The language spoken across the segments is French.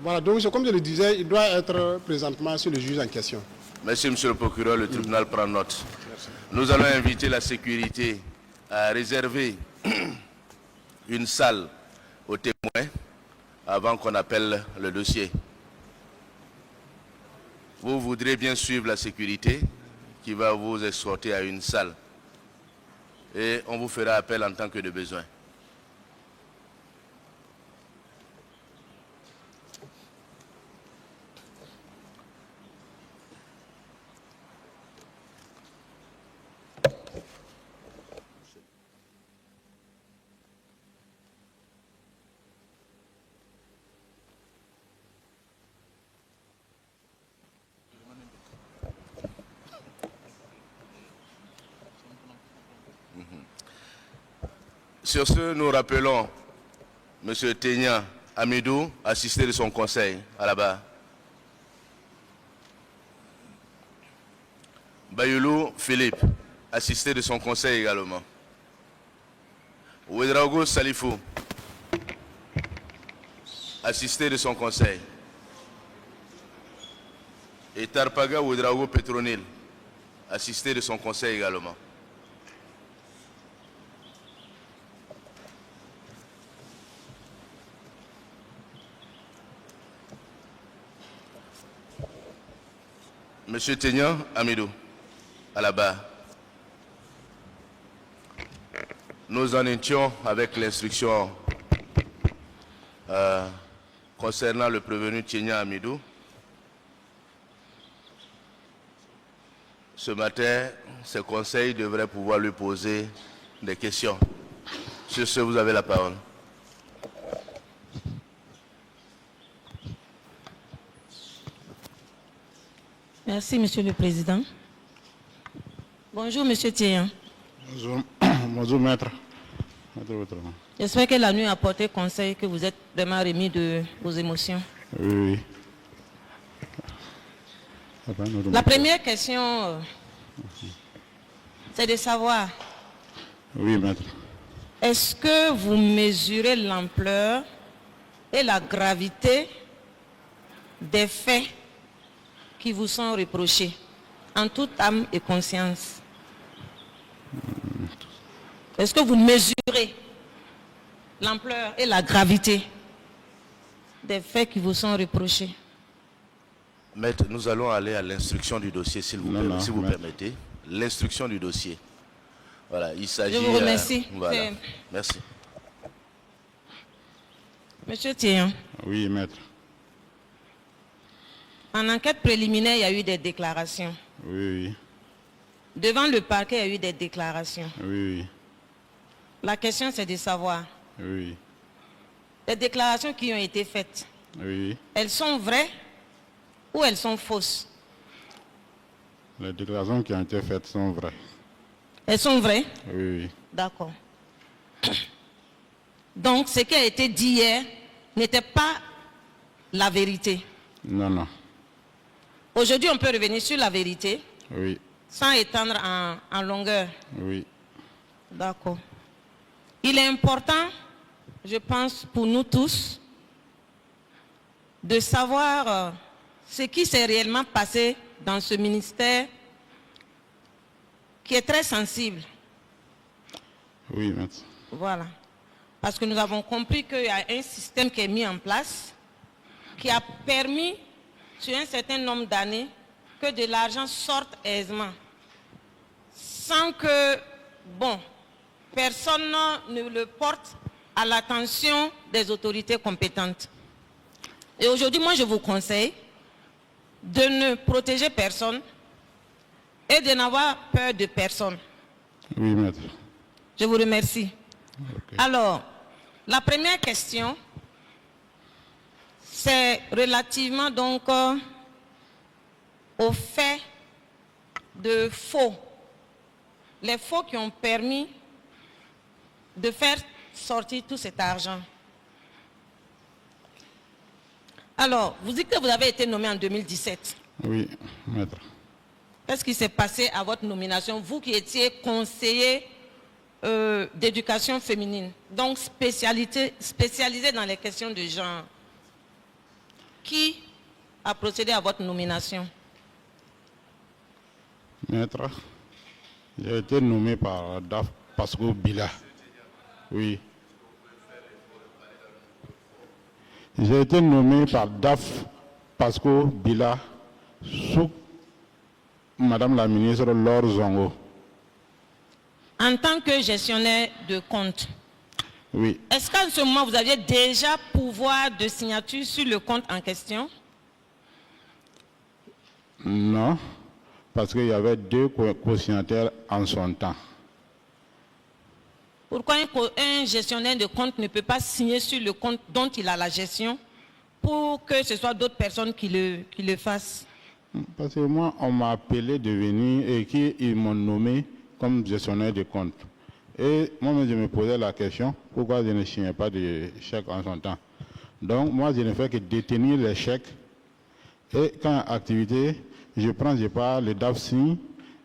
Voilà, donc comme je le disais, il doit être présentement sur le juge en question. Merci, monsieur le procureur. Le tribunal prend note. Merci. Nous allons inviter la sécurité à réserver une salle aux témoins avant qu'on appelle le dossier. Vous voudrez bien suivre la sécurité qui va vous escorter à une salle. Et on vous fera appel en tant que de besoin. Sur ce, nous rappelons M. Tenya Amidou, assisté de son conseil, à la barre. Bayoulou Philippe, assisté de son conseil également. Ouedraogo Salifou, assisté de son conseil. Et Tarpaga Ouedraogo Petronil, assisté de son conseil également. Monsieur Tenya Amidou, à la barre. Nous en étions avec l'instruction concernant le prévenu Tenya Amidou. Ce matin, ce conseil devrait pouvoir lui poser des questions. Sur ce, vous avez la parole. Merci, Monsieur le Président. Bonjour, Monsieur Théan. Bonjour, bonjour maître. J'espère que la nuit a porté conseil, que vous êtes vraiment remis de vos émotions. Oui, oui. La première question, c'est de savoir, oui, maître. Est-ce que vous mesurez l'ampleur et la gravité des faits qui vous sont reprochés, en toute âme et conscience? Est-ce que vous mesurez l'ampleur et la gravité des faits qui vous sont reprochés? Maître, nous allons aller à l'instruction du dossier, si vous permettez. L'instruction du dossier. Voilà, il s'agit... Je vous remercie. Voilà. Merci. Monsieur Théan. Oui, maître. En enquête préliminaire, il y a eu des déclarations. Oui, oui. Devant le parquet, il y a eu des déclarations. Oui, oui. La question, c'est de savoir, Oui, les déclarations qui ont été faites, oui. elles sont vraies ou elles sont fausses? Les déclarations qui ont été faites sont vraies. Elles sont vraies? Oui, oui. D'accord. Donc, ce qui a été dit hier n'était pas la vérité. Non, non. Aujourd'hui, on peut revenir sur la vérité, Oui, sans étendre en longueur. oui. D'accord. Il est important, je pense, pour nous tous, de savoir ce qui s'est réellement passé dans ce ministère qui est très sensible. Oui, maître. Voilà. Parce que nous avons compris qu'il y a un système qui est mis en place qui a permis, sur un certain nombre d'années, que de l'argent sorte aisément. Sans que, bon, personne ne le porte à l'attention des autorités compétentes. Et aujourd'hui, moi, je vous conseille de ne protéger personne et de n'avoir peur de personne. Oui, maître. Je vous remercie. Okay. Alors, la première question, c'est relativement donc au fait de faux. Les faux qui ont permis de faire sortir tout cet argent. Alors, vous dites que vous avez été nommé en 2017. Oui, maître. Qu'est-ce qui s'est passé à votre nomination, vous qui étiez conseiller d'éducation féminine, donc spécialisé dans les questions de genre? Qui a procédé à votre nomination? Maître, j'ai été nommé par DAF Pasco Bila. Oui. J'ai été nommé par DAF Pasco Bila sous Madame la ministre Laure Zongo. En tant que gestionnaire de compte, Oui. est-ce qu'en ce moment vous aviez déjà pouvoir de signature sur le compte en question? Non, parce qu'il y avait deux co-signataires en son temps. Pourquoi un gestionnaire de compte ne peut pas signer sur le compte dont il a la gestion pour que ce soit d'autres personnes qui le fassent? Parce que moi, on m'a appelé de venir et qu'ils m'ont nommé comme gestionnaire de compte. Et moi, je me posais la question, pourquoi je ne signais pas de chèque en son temps? Donc, moi, je ne fais que détenir les chèques. Et quand activité, je prends, je pars, le DAF signe,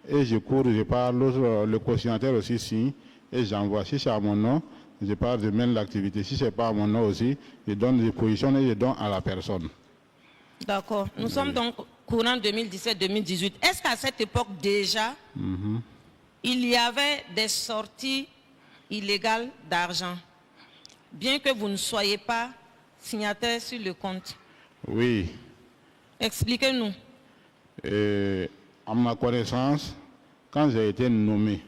et je cours, je pars, le co-signataire aussi signe, et j'envoie. Si c'est à mon nom, je pars, je mène l'activité. Si ce n'est pas à mon nom aussi, je donne des positions et je donne à la personne. D'accord. Nous sommes donc courant 2017-2018. Est-ce qu'à cette époque déjà, il y avait des sorties illégales d'argent, bien que vous ne soyez pas signataire sur le compte? Oui. Expliquez-nous. À ma connaissance, quand j'ai été nommé,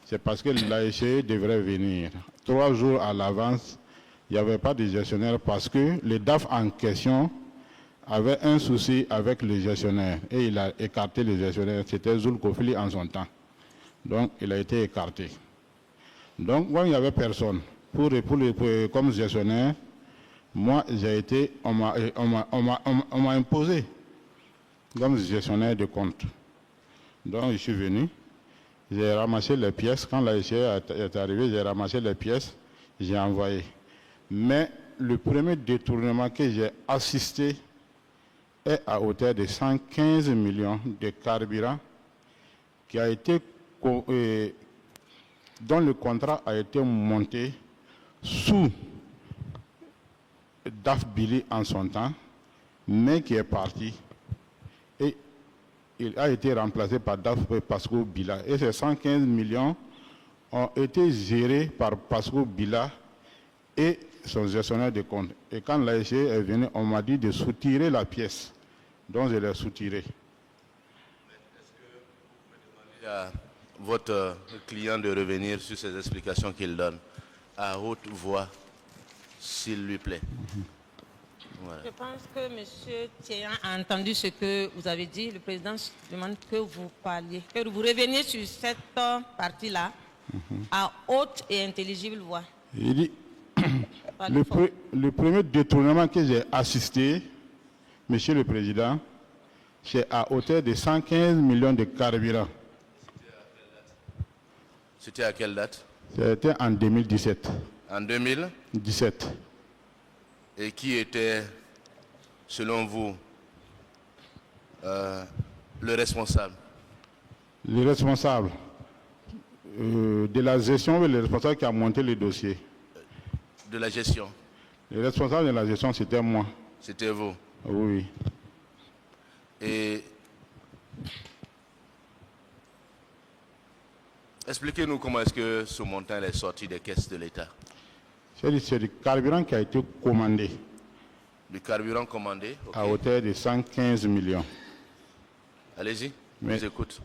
c'est parce que l'AEC devrait venir. 3 jours à l'avance, il n'y avait pas de gestionnaire parce que le DAF en question avait un souci avec le gestionnaire et il a écarté le gestionnaire. C'était Zul Kofili en son temps. Donc, il a été écarté. Donc, quand il n'y avait personne comme gestionnaire, moi, j'ai été, on m'a imposé comme gestionnaire de compte. Donc, je suis venu, j'ai ramassé les pièces. Quand l'AEC est arrivé, j'ai ramassé les pièces, j'ai envoyé. Mais le premier détournement que j'ai assisté est à hauteur de 115 millions de carburant qui a été, dont le contrat a été monté sous DAF Billy en son temps, mais qui est parti. Et il a été remplacé par DAF Pasco Bila. Et ces 115 millions ont été gérés par Pasco Bila et son gestionnaire de compte. Et quand l'AEC est venu, on m'a dit de soutirer la pièce. Donc je l'ai soutirée. Est-ce que vous pouvez demander à votre client de revenir sur ces explications qu'il donne à haute voix, s'il lui plaît? Voilà. Je pense que M. Thiéyan a entendu ce que vous avez dit. Le président demande que vous parliez, que vous reveniez sur cette partie-là à haute et intelligible voix. Il dit, le premier détournement que j'ai assisté, Monsieur le Président, c'est à hauteur de 115 millions de carburant. C'était à quelle date? C'était en 2017. En 2017. Et qui était, selon vous, le responsable? Le responsable de la gestion, le responsable qui a monté le dossier. De la gestion? Le responsable de la gestion, c'était moi. C'était vous? Oui. Et expliquez-nous comment est-ce que ce montant est sorti des caisses de l'État. C'est du carburant qui a été commandé. Du carburant commandé, okay. À hauteur de 115 millions. Allez-y, je vous écoute.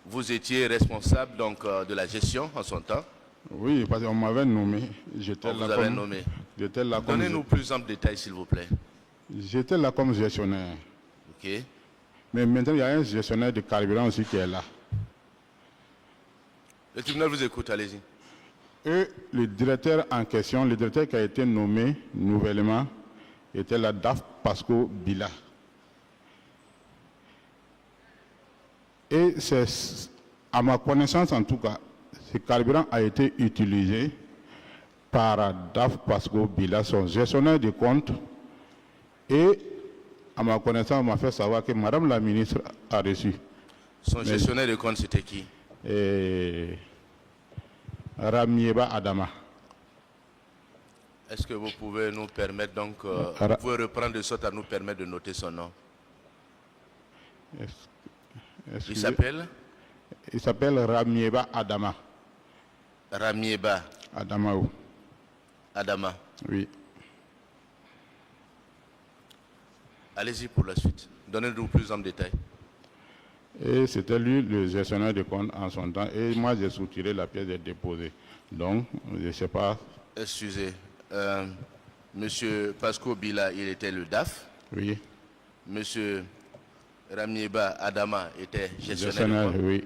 Vous étiez responsable donc de la gestion en son temps? Oui, parce qu'on m'avait nommé. On vous avait nommé. Donnez-nous plus en détail, s'il vous plaît. J'étais là comme gestionnaire. Ok. Mais maintenant, il y a un gestionnaire de carburant aussi qui est là. Le tribunal vous écoute, allez-y. Et le directeur en question, le directeur qui a été nommé nouvellement, était la DAF Pasco Bila. Et c'est, à ma connaissance en tout cas, ce carburant a été utilisé par DAF Pasco Bila, son gestionnaire de compte. Et à ma connaissance, on m'a fait savoir que Madame la ministre a reçu. Son gestionnaire de compte, c'était qui? Ramieba Adama. Est-ce que vous pouvez nous permettre donc, vous pouvez reprendre de sorte à nous permettre de noter son nom? Il s'appelle? Il s'appelle Ramieba Adama. Ramieba Adama, oui. Adama. Oui. Allez-y pour la suite. Donnez-nous plus en détail. Et c'était lui le gestionnaire de compte en son temps. Et moi, j'ai soutiré la pièce de déposé. Donc, je ne sais pas. Excusez. Monsieur Pasco Bila, il était le DAF. Oui. Monsieur Ramieba Adama était gestionnaire de compte. Oui.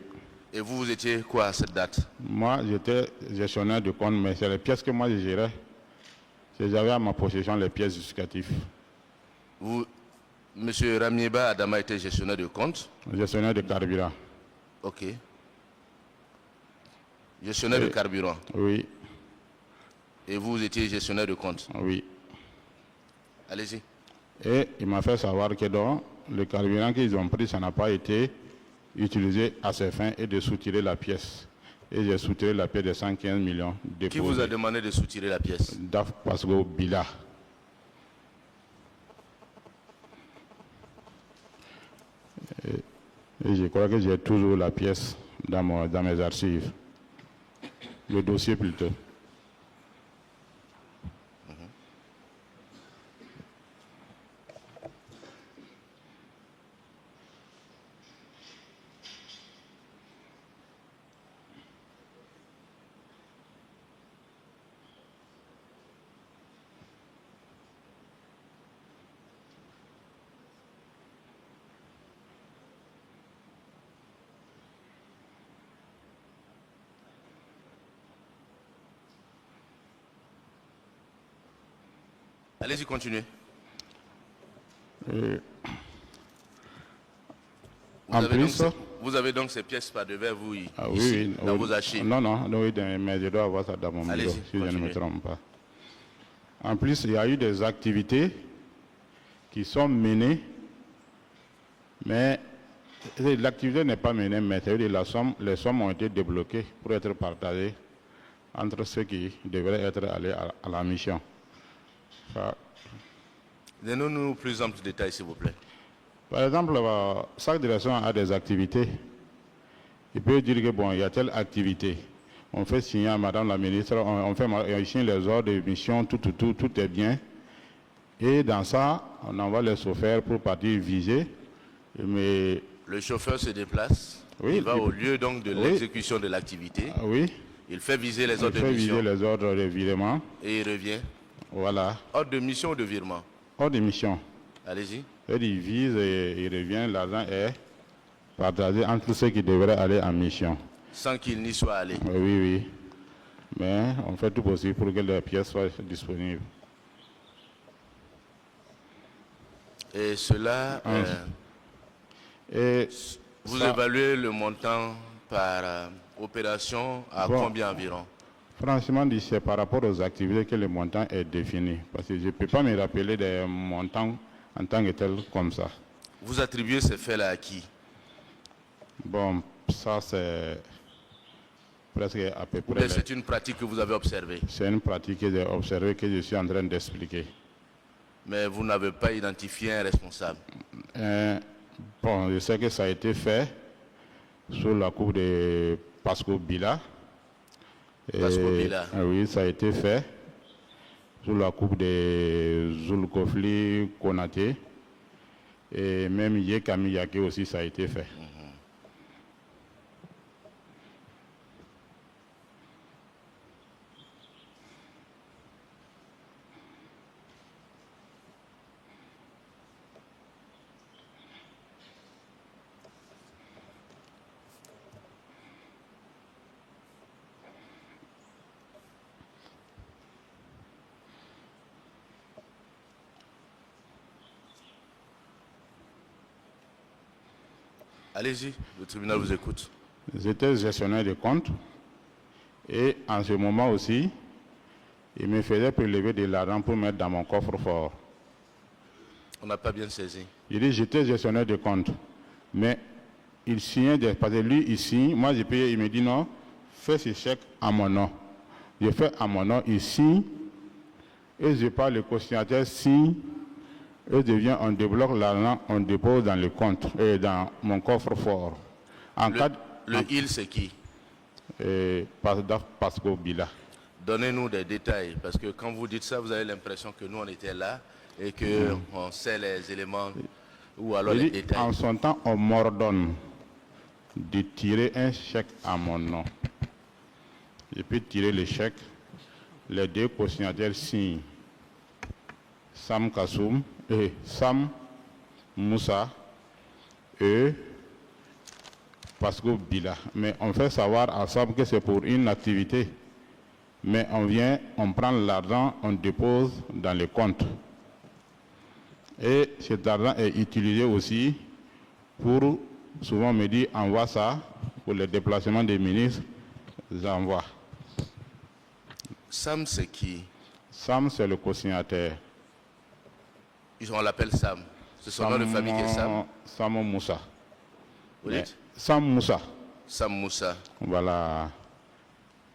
Et vous, vous étiez quoi à cette date? Moi, j'étais gestionnaire de compte, mais c'est les pièces que moi je gérais. J'avais à ma possession les pièces justificatives. Vous, monsieur Ramieba Adama était gestionnaire de compte? Gestionnaire de carburant. Ok. Gestionnaire de carburant? Oui. Et vous étiez gestionnaire de compte? Oui. Allez-y. Et il m'a fait savoir que donc, le carburant qu'ils ont pris, ça n'a pas été utilisé à ses fins et de soutirer la pièce. Et j'ai soutiré la pièce de 115 millions déposés. Qui vous a demandé de soutirer la pièce? DAF Pasco Bila. Et je crois que j'ai toujours la pièce dans mes archives. Le dossier plutôt. Allez-y, continuez. Vous avez donc ces pièces par devers vous ici, dans vos archives? Non, mais je dois avoir ça dans mon bureau, si je ne me trompe pas. En plus, il y a eu des activités qui sont menées, mais l'activité n'est pas menée, mais les sommes ont été débloquées pour être partagées entre ceux qui devraient être allés à la mission. Donnez-nous plus amples détails, s'il vous plaît. Par exemple, chaque direction a des activités. Il peut dire que bon, il y a telle activité. On fait signer à Madame la ministre, on signe les ordres de mission, tout est bien. Et dans ça, on envoie les chauffeurs pour partir viser. Mais le chauffeur se déplace, oui, il va au lieu donc de l'exécution de l'activité. Oui. Il fait viser les ordres de mission. Il fait viser les ordres de virement. Et il revient. Voilà. Ordre de mission ou de virement? Ordre de mission. Allez-y. Il vise et il revient, l'argent est partagé entre ceux qui devraient aller en mission. Sans qu'il n'y soit allé. Oui. Mais on fait tout possible pour que les pièces soient disponibles. Et cela, vous évaluez le montant par opération à combien environ? Franchement, c'est par rapport aux activités que le montant est défini. Parce que je ne peux pas me rappeler des montants en tant que tel comme ça. Vous attribuez ces faits-là à qui? Bon, ça c'est presque à peu près... C'est une pratique que vous avez observée? C'est une pratique que j'ai observée, que je suis en train d'expliquer. Mais vous n'avez pas identifié un responsable? Bon, je sais que ça a été fait sous la coupe de Pasco Bila. Oui, ça a été fait sous la coupe de Zulkofli Konaté et même Yekami Yake aussi, ça a été fait. Allez-y, le tribunal vous écoute. J'étais gestionnaire de compte et en ce moment aussi, il me faisait prélever de l'argent pour mettre dans mon coffre-fort. On n'a pas bien saisi. Il dit j'étais gestionnaire de compte, mais il signait, parce que lui il signe, moi j'ai payé, il me dit non, fais ce chèque à mon nom. Je fais à mon nom, il signe et je parle, le cosignataire signe, et devient, on débloque l'argent, on dépose dans le compte, et dans mon coffre-fort. En cas Le il, c'est qui? Pasco Bila. Donnez-nous des détails, parce que quand vous dites ça, vous avez l'impression que nous, on était là et qu'on sait les éléments ou alors les détails. En son temps, on m'ordonne de tirer un chèque à mon nom. Je peux tirer le chèque, les deux cosignataires signent. Sam Kassoum et Sam Moussa et Pasco Bila. Mais on fait savoir à Sam que c'est pour une activité. Mais on vient, on prend l'argent, on dépose dans les comptes. Et cet argent est utilisé aussi pour, souvent on me dit, envoie ça, pour le déplacement des ministres, j'envoie. Sam, c'est qui? Sam, c'est le cosignataire. On l'appelle Sam. C'est son nom de famille qui est Sam. Sam Moussa. Vous dites? Sam Moussa. Sam Moussa. Voilà.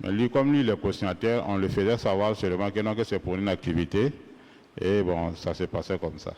Mais lui, comme lui, le cosignataire, on le faisait savoir seulement que c'est pour une activité. Et bon, ça s'est passé comme ça.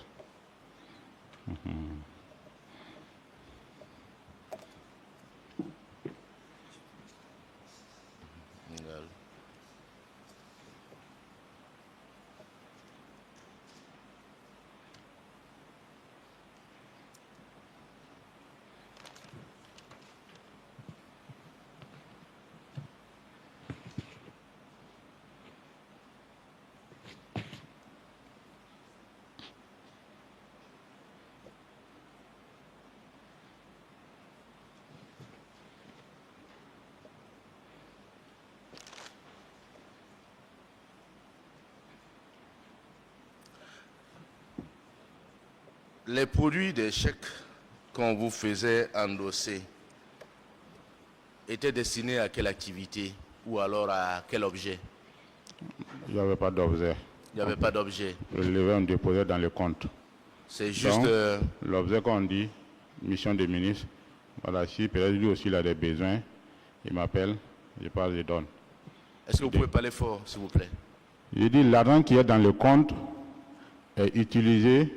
Les produits des chèques qu'on vous faisait endosser étaient destinés à quelle activité ou alors à quel objet? Il n'y avait pas d'objet. Il n'y avait pas d'objet. Le levé, on déposait dans le compte. C'est juste... l'objet qu'on dit, mission de ministre, voilà, si peut-être lui aussi il a des besoins, il m'appelle, je parle, je donne. Est-ce que vous pouvez parler fort, s'il vous plaît? Je dis, l'argent qui est dans le compte est utilisé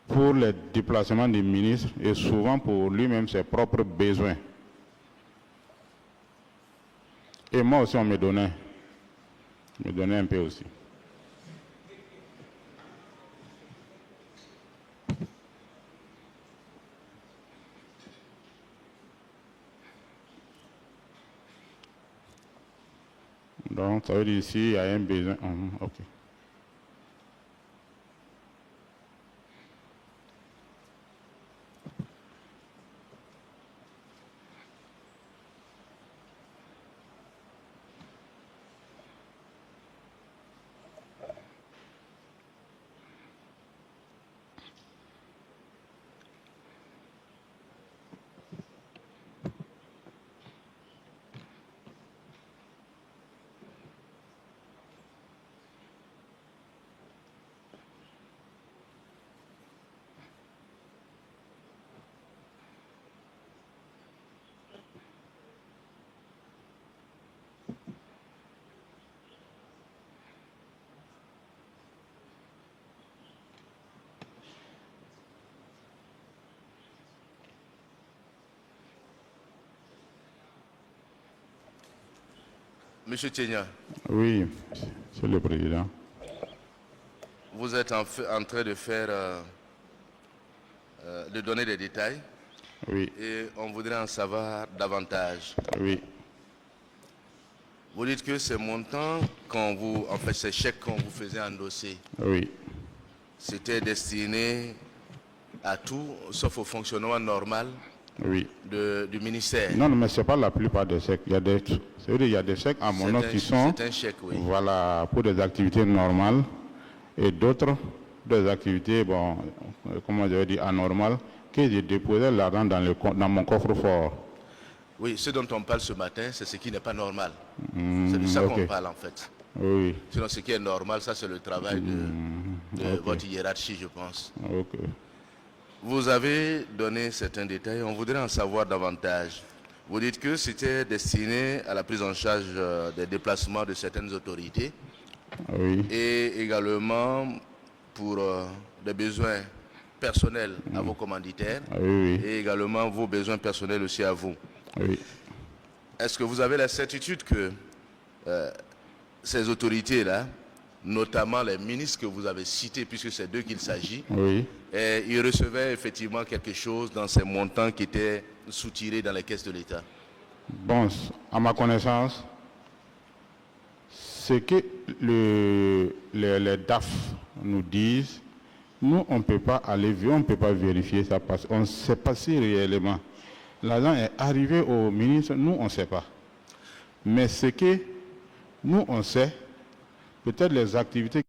pour les déplacements des ministres et souvent pour lui-même ses propres besoins. Et moi aussi, on me donnait un peu aussi. Donc, ça veut dire ici, il y a un besoin. Ok. Monsieur Tchenya. Oui, c'est le président. Vous êtes en train de faire, de donner des détails. Oui. Et on voudrait en savoir davantage. Oui. Vous dites que ces montants, en fait, ces chèques qu'on vous faisait endosser, oui, c'était destiné à tout, sauf au fonctionnement normal oui. du ministère. Non, mais ce n'est pas la plupart des chèques. Il y a des chèques à mon nom qui sont c'est un chèque, oui. Voilà, pour des activités normales et d'autres, des activités, bon, comment je vais dire, anormales, que j'ai déposé l'argent dans mon coffre-fort. Oui, ce dont on parle ce matin, c'est ce qui n'est pas normal. C'est de ça qu'on parle en fait. Oui. Sinon, ce qui est normal, ça c'est le travail de votre hiérarchie, je pense. Ok. Vous avez donné certains détails, on voudrait en savoir davantage. Vous dites que c'était destiné à la prise en charge des déplacements de certaines autorités. Oui. et également pour des besoins personnels à vos commanditaires Oui. et également vos besoins personnels aussi à vous. Oui. Est-ce que vous avez la certitude que ces autorités-là, notamment les ministres que vous avez cités, puisque c'est d'eux qu'il s'agit, Oui. ils recevaient effectivement quelque chose dans ces montants qui étaient soutirés dans les caisses de l'État? Bon, à ma connaissance, ce que les DAF nous disent, nous, on ne peut pas aller, on ne peut pas vérifier ça parce qu'on ne sait pas si réellement l'argent est arrivé au ministre, nous, on ne sait pas. Mais ce que nous, on sait, peut-être les activités